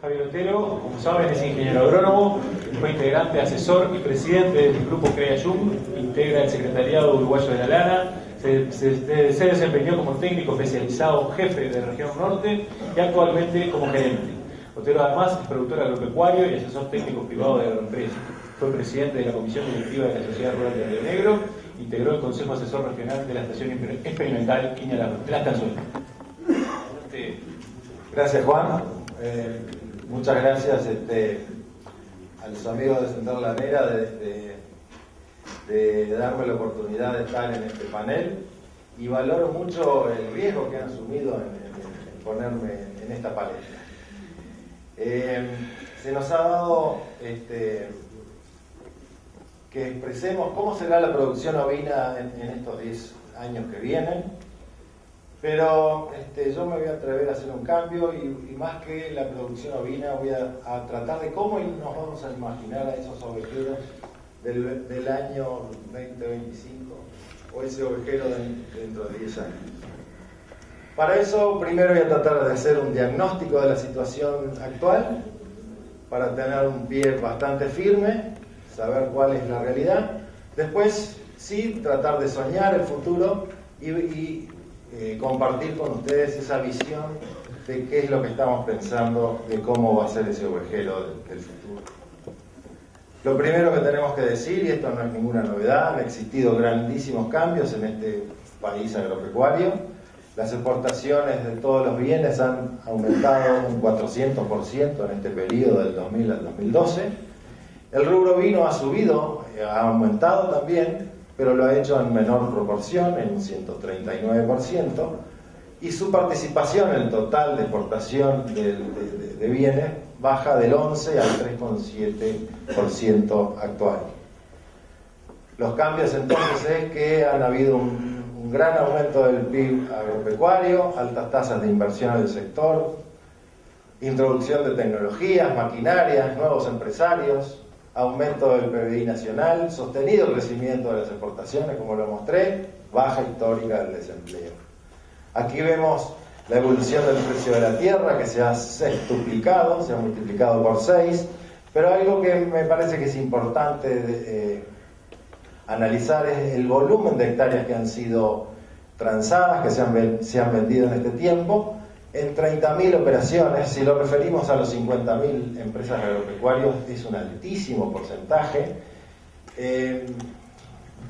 Javier Otero, como saben, es ingeniero agrónomo, fue integrante, asesor y presidente del grupo CREAYUM, integra el Secretariado Uruguayo de la Lana, se desempeñó como técnico especializado jefe de región norte y actualmente como gerente. Otero además es productor agropecuario y asesor técnico privado de agroempresa. Fue presidente de la Comisión Directiva de la Sociedad Rural de Río Negro, integró el Consejo Asesor Regional de la Estación Experimental Quiña de las Canzuelas. Gracias, Juan. Muchas gracias a los amigos de Central Lanera de darme la oportunidad de estar en este panel, y valoro mucho el riesgo que han asumido en ponerme en esta palestra. Se nos ha dado que expresemos cómo será la producción ovina en estos 10 años que vienen, pero yo me voy a atrever a hacer un cambio y más que la producción ovina voy a tratar de cómo nos vamos a imaginar a esos ovejeros del año 2025 o ese ovejero dentro de 10 años. Para eso primero voy a tratar de hacer un diagnóstico de la situación actual para tener un pie bastante firme, saber cuál es la realidad. Después sí tratar de soñar el futuro y compartir con ustedes esa visión de qué es lo que estamos pensando de cómo va a ser ese ovejero del futuro. Lo primero que tenemos que decir, y esto no es ninguna novedad, han existido grandísimos cambios en este país agropecuario. Las exportaciones de todos los bienes han aumentado un 400% en este periodo del 2000 al 2012. El rubro vino ha subido, ha aumentado también, pero lo ha hecho en menor proporción, en un 139%, y su participación en el total de exportación de bienes baja del 11 al 3,7% actual. Los cambios entonces es que han habido un gran aumento del PIB agropecuario, altas tasas de inversión en el sector, introducción de tecnologías, maquinarias, nuevos empresarios, aumento del PBI nacional, sostenido el crecimiento de las exportaciones, como lo mostré, baja histórica del desempleo. Aquí vemos la evolución del precio de la tierra, que se ha sextuplicado, se ha multiplicado por 6, pero algo que me parece que es importante analizar es el volumen de hectáreas que han sido transadas, que se han vendido en este tiempo, en 30.000 operaciones. Si lo referimos a los 50.000 empresas agropecuarias, es un altísimo porcentaje.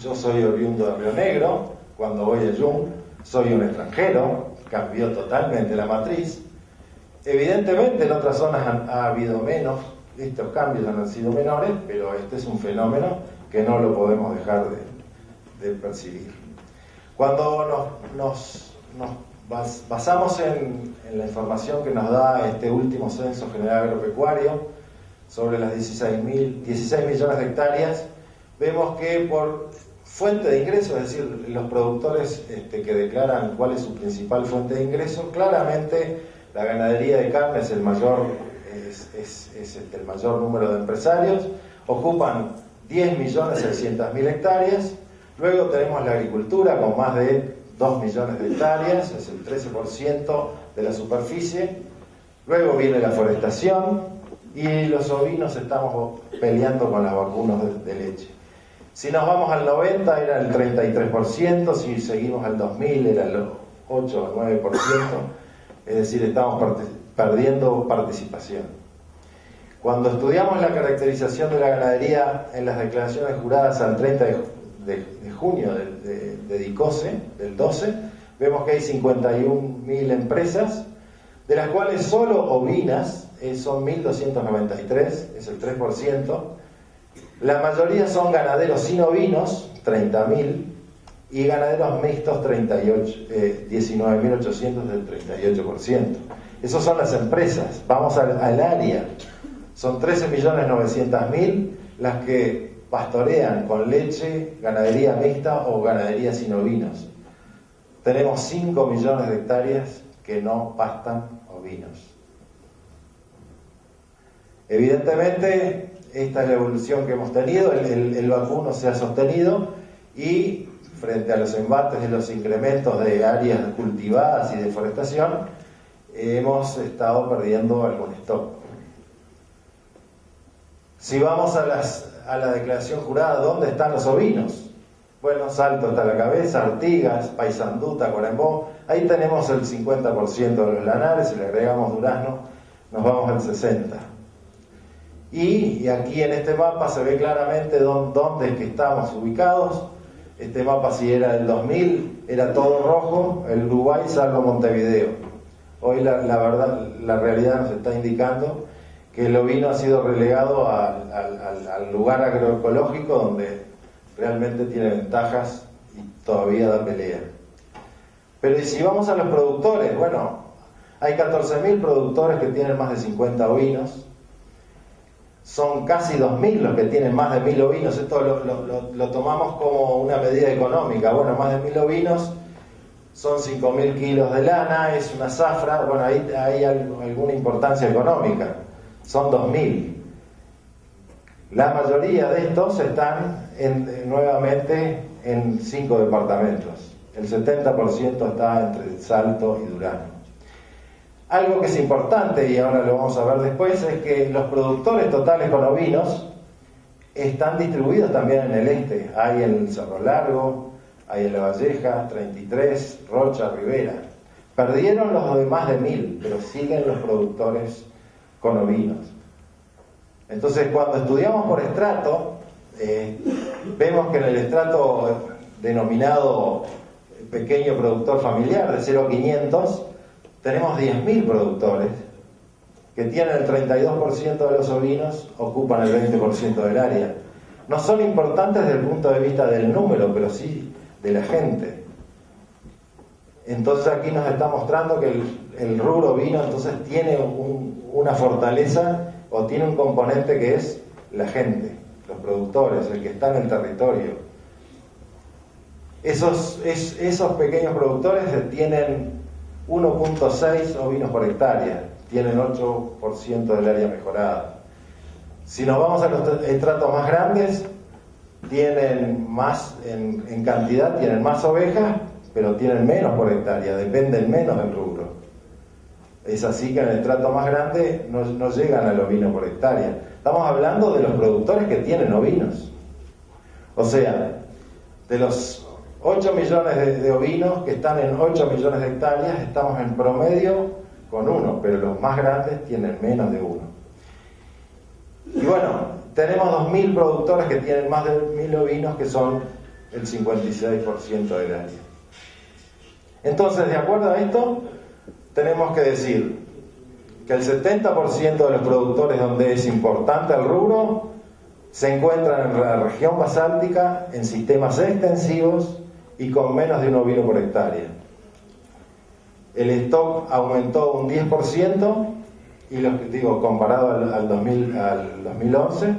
Yo soy oriundo de Río Negro, cuando voy a YUM soy un extranjero, cambió totalmente la matriz. Evidentemente en otras zonas ha habido menos, estos cambios han sido menores, pero este es un fenómeno que no lo podemos dejar de percibir. Cuando nos basamos en la información que nos da este último censo general agropecuario sobre las 16 millones de hectáreas, vemos que por fuente de ingresos, es decir, los productores que declaran cuál es su principal fuente de ingresos, claramente la ganadería de carne es el mayor número de empresarios, ocupan 10.600.000 hectáreas. Luego tenemos la agricultura con más de 2 millones de hectáreas, es el 13% de la superficie. Luego viene la forestación y los ovinos estamos peleando con los vacunos de leche. Si nos vamos al 90 era el 33%, si seguimos al 2000 era el 8 o 9%, es decir, estamos perdiendo participación. Cuando estudiamos la caracterización de la ganadería en las declaraciones juradas al 30 de junio de DICOSE, del 12, vemos que hay 51.000 empresas, de las cuales solo ovinas son 1.293, es el 3%. La mayoría son ganaderos sin ovinos, 30.000, y ganaderos mixtos, 19.800, del 38%. Esas son las empresas. Vamos al área. Son 13.900.000 las que pastorean con leche, ganadería mixta o ganadería sin ovinos. Tenemos 5 millones de hectáreas que no pastan ovinos. Evidentemente, esta es la evolución que hemos tenido, el vacuno se ha sostenido y frente a los embates de los incrementos de áreas cultivadas y deforestación, hemos estado perdiendo algún stock. Si vamos a la declaración jurada, ¿dónde están los ovinos? Bueno, Salto está a la cabeza, Artigas, Paysandú, Tacuarembó, ahí tenemos el 50% de los lanares, si le agregamos Durazno, nos vamos al 60%. Y aquí en este mapa se ve claramente dónde es que estamos ubicados. Este mapa, si era del 2000, era todo rojo, el Uruguay salvo Montevideo. Hoy la realidad nos está indicando que el ovino ha sido relegado al lugar agroecológico donde realmente tiene ventajas y todavía da pelea. Pero ¿y si vamos a los productores? Bueno, hay 14.000 productores que tienen más de 50 ovinos. Son casi 2.000 los que tienen más de 1.000 ovinos. Esto lo tomamos como una medida económica. Bueno, más de 1.000 ovinos son 5.000 kilos de lana, es una zafra. Bueno, ahí hay alguna importancia económica. Son 2.000. La mayoría de estos están nuevamente en 5 departamentos. El 70% está entre Salto y Durazno. Algo que es importante, y ahora lo vamos a ver después, es que los productores totales con ovinos están distribuidos también en el este. Hay en el Cerro Largo, hay en La Valleja, 33, Rocha, Rivera. Perdieron los de más de 1.000, pero siguen los productores con ovinos. Entonces, cuando estudiamos por estrato, vemos que en el estrato denominado pequeño productor familiar de 0,500, tenemos 10.000 productores que tienen el 32% de los ovinos, ocupan el 20% del área. No son importantes desde el punto de vista del número, pero sí de la gente. Entonces aquí nos está mostrando que el rubro ovino entonces tiene una fortaleza o tiene un componente que es la gente, los productores, el que está en el territorio. Esos pequeños productores tienen 1.6 ovinos por hectárea, tienen 8% del área mejorada. Si nos vamos a los estratos más grandes, tienen más en cantidad, tienen más ovejas, pero tienen menos por hectárea, dependen menos del rubro. Es así que en el estrato más grande no llegan al ovino por hectárea. Estamos hablando de los productores que tienen ovinos. O sea, de los 8 millones de ovinos que están en 8 millones de hectáreas, estamos en promedio con 1, pero los más grandes tienen menos de 1. Y bueno, tenemos 2.000 productores que tienen más de 1.000 ovinos, que son el 56% del área. Entonces, de acuerdo a esto, tenemos que decir que el 70% de los productores donde es importante el rubro se encuentran en la región basáltica, en sistemas extensivos y con menos de un ovino por hectárea. El stock aumentó un 10%, y comparado al 2011,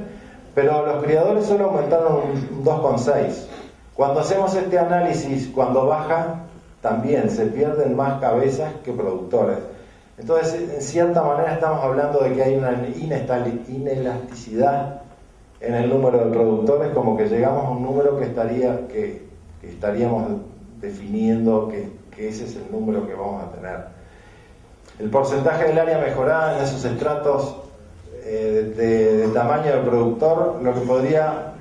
pero los criadores solo aumentaron un 2,6%. Cuando hacemos este análisis, cuando baja, también se pierden más cabezas que productores. Entonces, en cierta manera estamos hablando de que hay una inelasticidad en el número de productores, como que llegamos a un número que estaríamos definiendo que ese es el número que vamos a tener. El porcentaje del área mejorada en esos estratos de tamaño del productor, lo que podría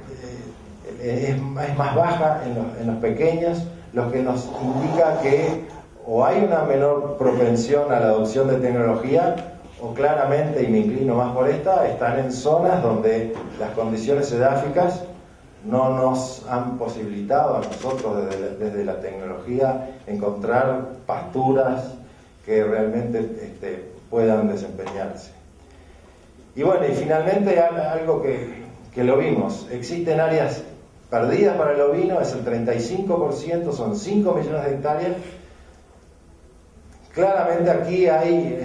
es más baja en los pequeños, lo que nos indica que o hay una menor propensión a la adopción de tecnología, o claramente, y me inclino más por esta, están en zonas donde las condiciones edáficas no nos han posibilitado a nosotros desde la tecnología encontrar pasturas que realmente puedan desempeñarse. Y bueno, y finalmente algo que lo vimos, existen áreas perdidas para el ovino, es el 35%, son 5 millones de hectáreas. Claramente aquí hay,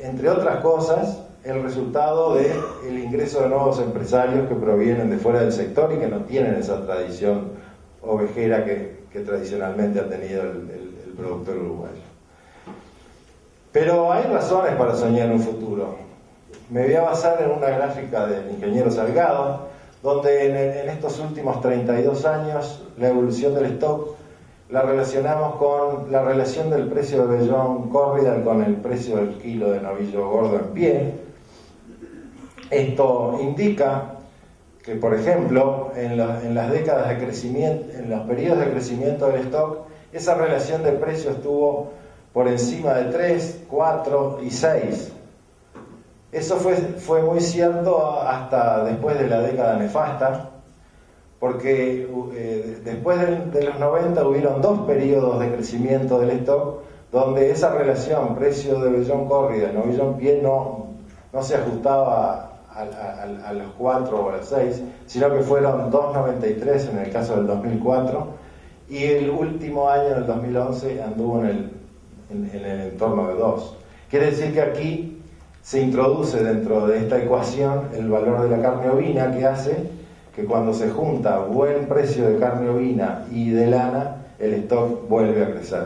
entre otras cosas, el resultado del ingreso de nuevos empresarios que provienen de fuera del sector y que no tienen esa tradición ovejera que tradicionalmente ha tenido el productor uruguayo. Pero hay razones para soñar en un futuro. me voy a basar en una gráfica del ingeniero Salgado, donde en estos últimos 32 años la evolución del stock la relacionamos con la relación del precio de vellón corrial con el precio del kilo de novillo gordo en pie. Esto indica que, por ejemplo, en las décadas de crecimiento, en los periodos de crecimiento del stock, esa relación de precio estuvo por encima de 3, 4 y 6. Eso fue muy cierto hasta después de la década nefasta, porque después de los 90 hubieron 2 periodos de crecimiento del stock donde esa relación precio de vellón córrida, novillo en pie no se ajustaba a los 4 o a los 6, sino que fueron 2,93 en el caso del 2004, y el último año, en el 2011, anduvo en el entorno de 2. Quiere decir que aquí se introduce dentro de esta ecuación el valor de la carne ovina, que hace que cuando se junta buen precio de carne ovina y de lana, el stock vuelve a crecer.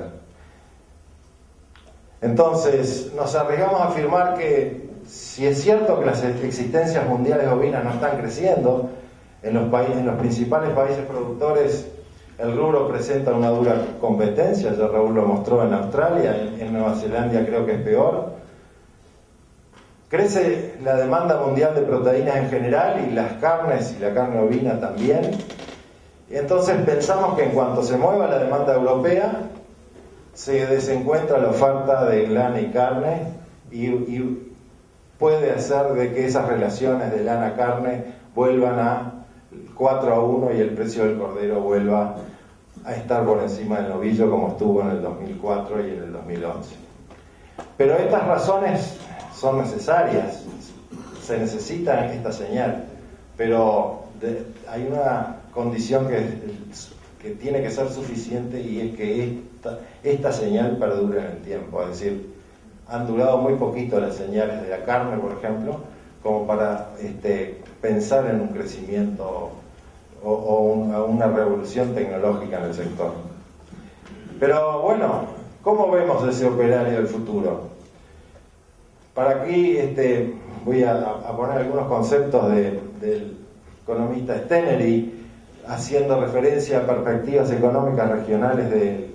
Entonces, nos arriesgamos a afirmar que si es cierto que las existencias mundiales ovinas no están creciendo, en los principales países productores el rubro presenta una dura competencia. Ya Raúl lo mostró en Australia, en Nueva Zelanda creo que es peor. Crece la demanda mundial de proteínas en general, y las carnes y la carne ovina también. Entonces pensamos que en cuanto se mueva la demanda europea, se desencuentra la oferta de lana y carne, y puede hacer de que esas relaciones de lana-carne vuelvan a 4-1 y el precio del cordero vuelva a estar por encima del novillo, como estuvo en el 2004 y en el 2011. Pero estas razones son necesarias, se necesita esta señal, pero hay una condición que tiene que ser suficiente, y es que esta señal perdure en el tiempo. Es decir, han durado muy poquito las señales de la carne, por ejemplo, como para pensar en un crecimiento o una revolución tecnológica en el sector. Pero bueno, ¿cómo vemos ese operario del futuro? Para aquí voy a poner algunos conceptos del economista Stenery, haciendo referencia a perspectivas económicas regionales del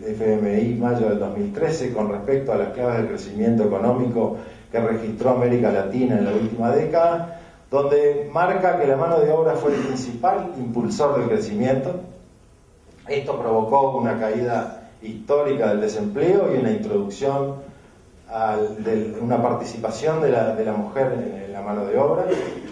FMI mayo del 2013 con respecto a las claves de crecimiento económico que registró América Latina en la última década, donde marca que la mano de obra fue el principal impulsor del crecimiento. Esto provocó una caída histórica del desempleo y una introducción de una participación de la mujer en la mano de obra,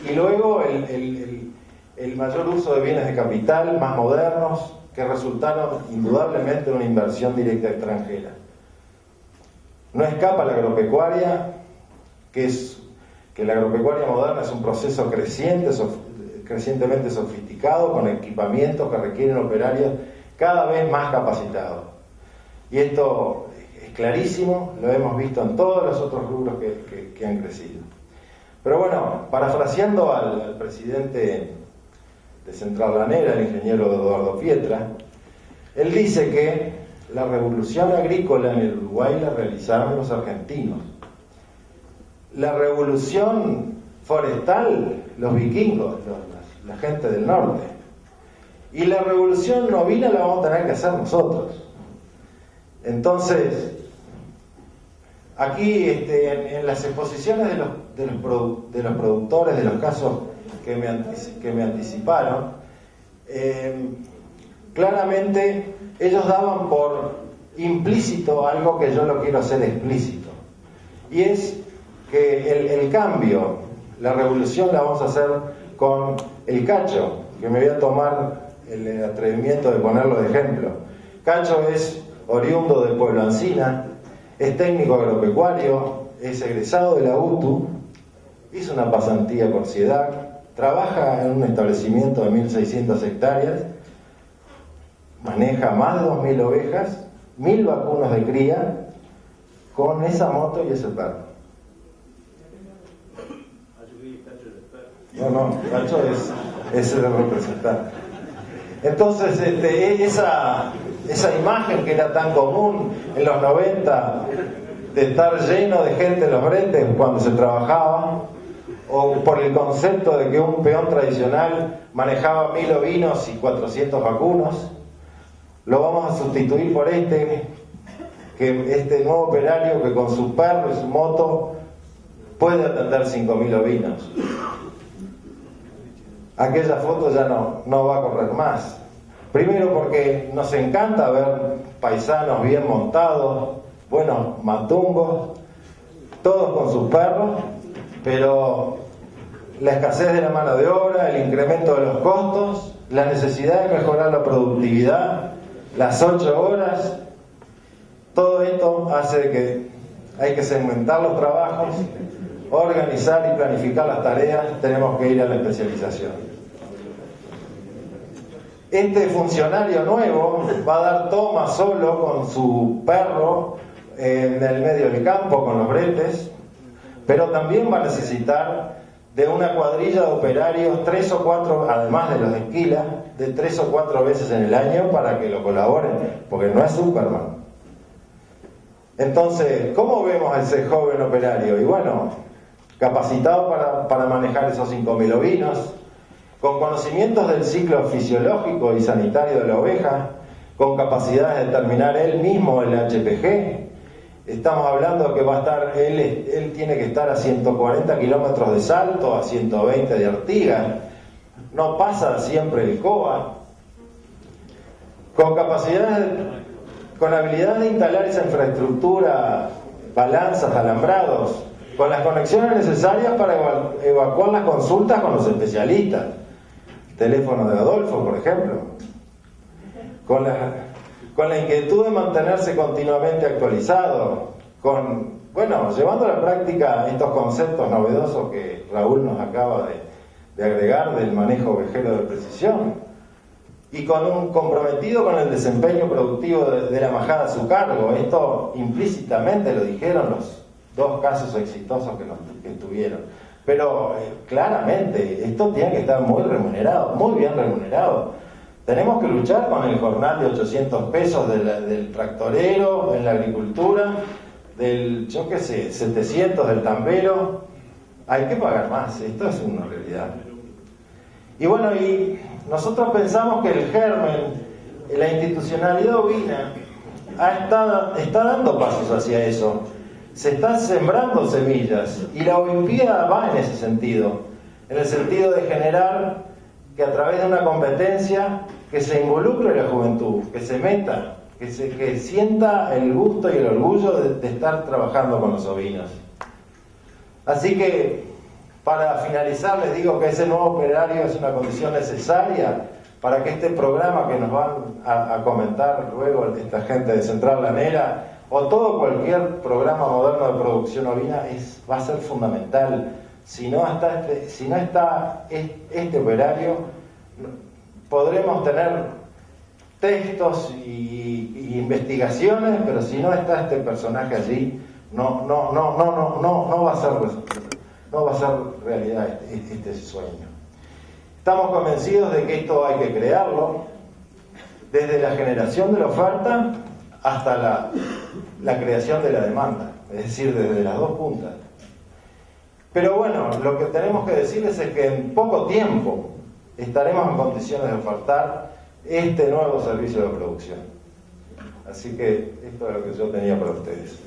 y luego el mayor uso de bienes de capital más modernos, que resultaron indudablemente en una inversión directa extranjera. No escapa la agropecuaria, que la agropecuaria moderna es un proceso crecientemente sofisticado, con equipamientos que requieren operarios cada vez más capacitados. Y esto es clarísimo, lo hemos visto en todos los otros rubros que han crecido. Pero bueno, parafraseando al presidente de Central Lanera, el ingeniero Eduardo Pietra, él dice que la revolución agrícola en el Uruguay la realizaron los argentinos. La revolución forestal, los vikingos, la gente del norte. Y la revolución ovina la vamos a tener que hacer nosotros. Entonces, aquí en las exposiciones de los productores, de los casos que me anticiparon, claramente ellos daban por implícito algo que yo lo quiero hacer explícito, y es que el cambio, la revolución la vamos a hacer con el cacho, que me voy a tomar el atrevimiento de ponerlo de ejemplo. Cacho es oriundo del pueblo Ancina, es técnico agropecuario, es egresado de la UTU, hizo una pasantía por CIEDAC, trabaja en un establecimiento de 1.600 hectáreas, maneja más de 2.000 ovejas, 1.000 vacunos de cría, con esa moto y ese perro. No, Cacho es el representante. Entonces, esa imagen que era tan común en los 90, de estar lleno de gente en los bretes cuando se trabajaba, o por el concepto de que un peón tradicional manejaba 1000 ovinos y 400 vacunos, lo vamos a sustituir por este nuevo operario que con su perro y su moto puede atender 5000 ovinos. Aquella foto ya no va a correr más. Primero porque nos encanta ver paisanos bien montados, buenos matungos, todos con sus perros, pero la escasez de la mano de obra, el incremento de los costos, la necesidad de mejorar la productividad, las 8 horas, todo esto hace que hay que segmentar los trabajos, organizar y planificar las tareas, tenemos que ir a la especialización. Este funcionario nuevo va a dar toma solo con su perro en el medio del campo, con los bretes, pero también va a necesitar de una cuadrilla de operarios 3 o 4, además de los de esquila, de 3 o 4 veces en el año para que lo colaboren, porque no es Superman. Entonces, ¿cómo vemos a ese joven operario? Y bueno, capacitado para manejar esos 5000 ovinos, con conocimientos del ciclo fisiológico y sanitario de la oveja, con capacidad de determinar él mismo el HPG. Estamos hablando que va a estar, él tiene que estar a 140 kilómetros de salto, a 120 de Artigas, no pasa siempre el COA, con con habilidad de instalar esa infraestructura, balanzas, alambrados, con las conexiones necesarias para evacuar las consultas con los especialistas, teléfono de Adolfo, por ejemplo, con la inquietud de mantenerse continuamente actualizado, llevando a la práctica estos conceptos novedosos que Raúl nos acaba de agregar del manejo ovejero de precisión, y comprometido con el desempeño productivo de la majada a su cargo. Esto implícitamente lo dijeron los 2 casos exitosos que tuvieron. Pero claramente esto tiene que estar muy remunerado, muy bien remunerado. Tenemos que luchar con el jornal de 800 pesos del tractorero en la agricultura, del, 700 del tambero. Hay que pagar más, esto es una realidad. Y bueno, y nosotros pensamos que el germen, la institucionalidad ovina, está dando pasos hacia eso. Se están sembrando semillas y la Olimpiada va en ese sentido, en el sentido de generar que a través de una competencia que se involucre la juventud, que se meta, que sienta el gusto y el orgullo de estar trabajando con los ovinos. Así que, para finalizar, les digo que ese nuevo operario es una condición necesaria para que este programa que nos van a comentar luego esta gente de Central Lanera, o cualquier programa moderno de producción ovina, va a ser fundamental. Si no está este operario, podremos tener textos y investigaciones, pero si no está este personaje allí, no va a ser realidad este sueño. Estamos convencidos de que esto hay que crearlo, desde la generación de la oferta hasta la creación de la demanda, es decir, desde las 2 puntas. Pero bueno, lo que tenemos que decirles es que en poco tiempo estaremos en condiciones de ofertar este nuevo servicio de producción. Así que esto es lo que yo tenía para ustedes.